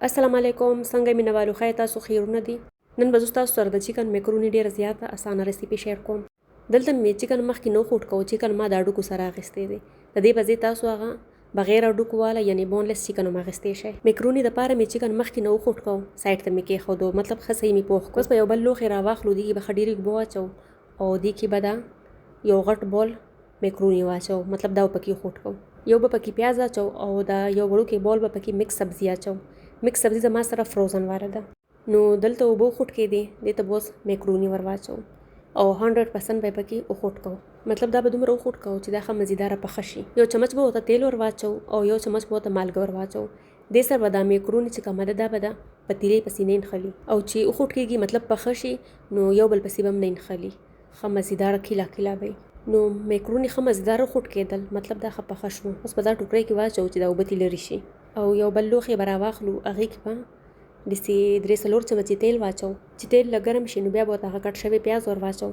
السلام علیکم، څنګه مینوالو خیر تاسو خیرونه دي. نن به زه تاسو سره د چکن میکروني ډیره زیاته اسانه ریسیپي شیر کوم. دلته مې چکن مخکې نو خوټ کو، چکن ما د اډوکو سره اخیستی دی. د دې به زه تاسو هغه بغیر اډوکو والا یعنی بونلس چکن هم اخیستی شئ. میکروني د پاره مې چکن مخکې نو خوټ کو، سایډ ته مې کېښودو، مطلب ښه صحیح مې پوخ کو. اوس په یو بل لوښی راواخلو، دې به ښه ډېرې اوبه واچوو او دې کې به دا یو غټ بول میکروني واچوو، مطلب دا به پکې خوټ کو. یو به پکې پیاز اچوو او دا یو وړوکی بول به پکې مکس سبزي اچوو. مکس سبزي زما سره فروزن والا ده. نو دلته اوبه خوټ کېدې، دې ته به اوس میکروني ور واچوو او 100% به پکې وخوټ کوو. مطلب دا به دومره وخوټ کوو چې دا ښه مزیداره پخه شي. یو چمچ به ورته تیل ور واچوو او یو چمچ به ورته مالګه ور واچوو. دې سره به دا میکروني چې کومه ده دا به د پتیلې پسې نه نښلي او چې وخوټ کېږي مطلب پخه شي نو یو بل پسې به هم نه نښلي، ښه مزیداره کیلا کیلا به نو میکروني ښه مزیداره خوټ کېدل، مطلب دا ښه پخه شو. اوس په دا ټوکرۍ کې واچوو چې دا اوبه ترې لرې شي او یو بل لوښی به راواخلو، هغې کې به داسې 3-4 چمچې تیل واچوو. چې تیل لږ ګرم شي نو بیا به ورته هغه کټ شوی پیاز ور واچوو.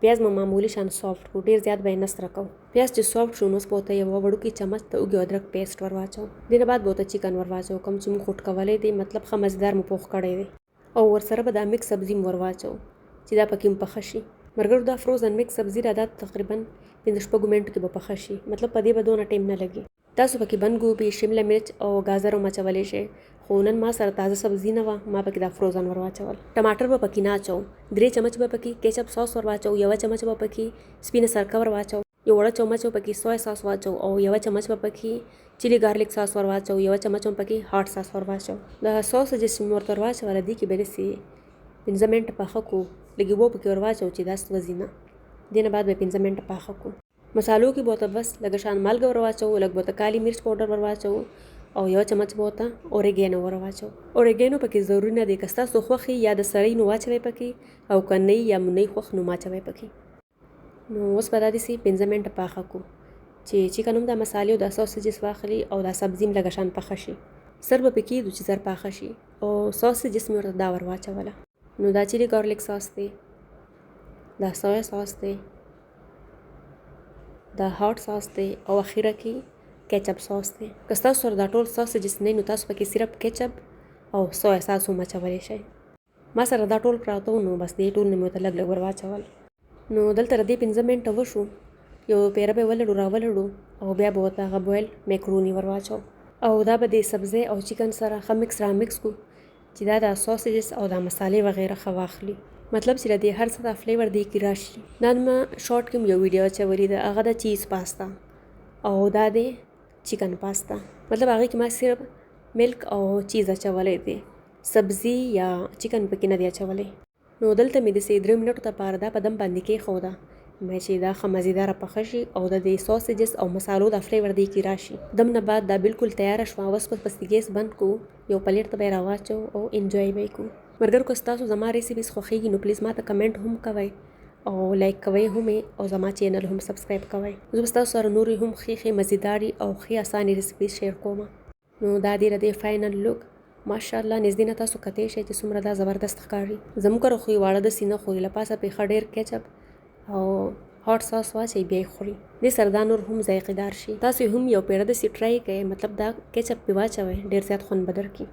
پیاز مو معمولي شان سافټ کړو، ډېر زیات به یې نه سره کوو. پیاز چې سافټ شو نو اوس به ورته یوه وړوکی چمچ د اوږې او ادرک پیسټ ور واچوو. دې نه بعد به ورته چکن ور واچوو، کوم چې موږ خوټ کولی دی، مطلب ښه مزیدار مو پوخ کړی دی. او ورسره به دا مکس سبزي م ور واچوو چې دا پکې م پخه شي. ملګرو دا فروزن مکس سبزي را دا تقریبا 5-6 منټو کې به پخه شي، مطلب په دې به دونه ټایم نه لګي. تاسو پکې بند ګوبي، شمله مرچ او ګازر هم اچولی شئ، خو نن ما سره تازه سبزي نه وه، ما پکې دا فروزن ور واچول. ټماټر به پکې نه اچوو. 3 چمچ به پکې کیچپ ساس ور واچوو، 1 چمچ به پکې سپینه سرکه ور واچوو، یو وړه چمچ به پکې سویا ساس واچوو او 1 چمچ به پکې چili ګارلیک ساس ور واچوو، 1 چمچ هم پکې هاټ ساس ور واچوو. دا ساس چې مې ورته ور واچوله دې کې به داسې 15 منټه پاخه کړو، لږ اوبه پکې ور واچوو چې دا سوځي نه. دې نه بعد به 15 منټه پاخه کړو. مسالو کې به ورته بس لږ شان مالګه ور واچوو، لږ به ورته کالي مرچ پاوډر ور واچوو او 1 چمچ به ورته اورېګینو ور واچوو. اورېګینو پکې ضروري نه دی، که ستاسو خوښ یا د سړی نو واچوئ پکې او که نه یا مو نه خوښ نو واچوئ پکې. نو اوس به دا داسې 15 منټه پاخه کړو چې چکن هم دا مسالې او دا ساسیجز واخلي او دا سبزي هم لږ شان پخه شي. سر به پکې کېږدو چې زر پاخه شي او ساسیجز مې ورته دا ور واچوله. نو دا چili ګارلیک ساس دی، دا سویا ساس دی، دا هاټ ساس دی او اخیره کې کیچپ ساس دی. که ستاسو سره دا ټول ساسیجز نه نو تاسو پکې صرف کیچپ او سویا ساس هم اچولی شئ. ما سره دا ټول پراته وو نو بس دې ټول نه مې ورته لږ لږ ور واچول. نو دلته د دې 15 منټه وشو، یو پیره به یې ولړو راولړو او بیا به ورته هغه بویل میکروني ور واچوو او دا به د سبزۍ او چکن سره ښه مکس را مکس کړو چې دا د ساسیجز او دا مسالې وغیره ښه واخلي، مطلب چې د هر څه دا فلیور دې کې راشي. دا ما شارټ کې یو ویډیو اچولې ده، هغه د چیز پاستا او دا د چکن پاستا، مطلب هغې کې ما صرف ملک او چیز اچولی دی، سبزي یا چکن پکې نه دی اچولی. نو دلته مې داسې 3 منټو دپاره دا په دم باندې کېښوده چې دا ښه مزیداره پخه شي او د دې ساسیجز او مسالو دا فلیور دې کې راشي. دم نه بعد دا بالکل تیاره شوه. اوس پسې ګیس بند کړو، یو پلیټ ته به یې راواچوو او انجوی به یې کړو. ملګرو که ستاسو زما ریسیپیز خوښیږي نو پلیز ما ته کمنټ هم کوئ او لایک کوئ هم او زما چینل هم سبسکرایب کوئ. زه به ستاسو سره نورې هم ښې مزیدارې او ښې اسانې ریسیپیز شیر کوم. نو دا دی د دې فاینل لوک، ماشاءالله نږدې نه تاسو کتی شئ چې څومره دا زبردست ښکاري. زموږ کره خو یې واړه داسې نه خوري، له پاسه پرې ښه ډېر کیچپ او هاټ ساس واچئ بیا یې خوري. دې سره دا نور هم ذایقې دار شي. تاسو هم یو پیره داسې ټرای کړئ، مطلب دا کیچپ پرې واچوئ، ډېر زیات خوند به درکړي.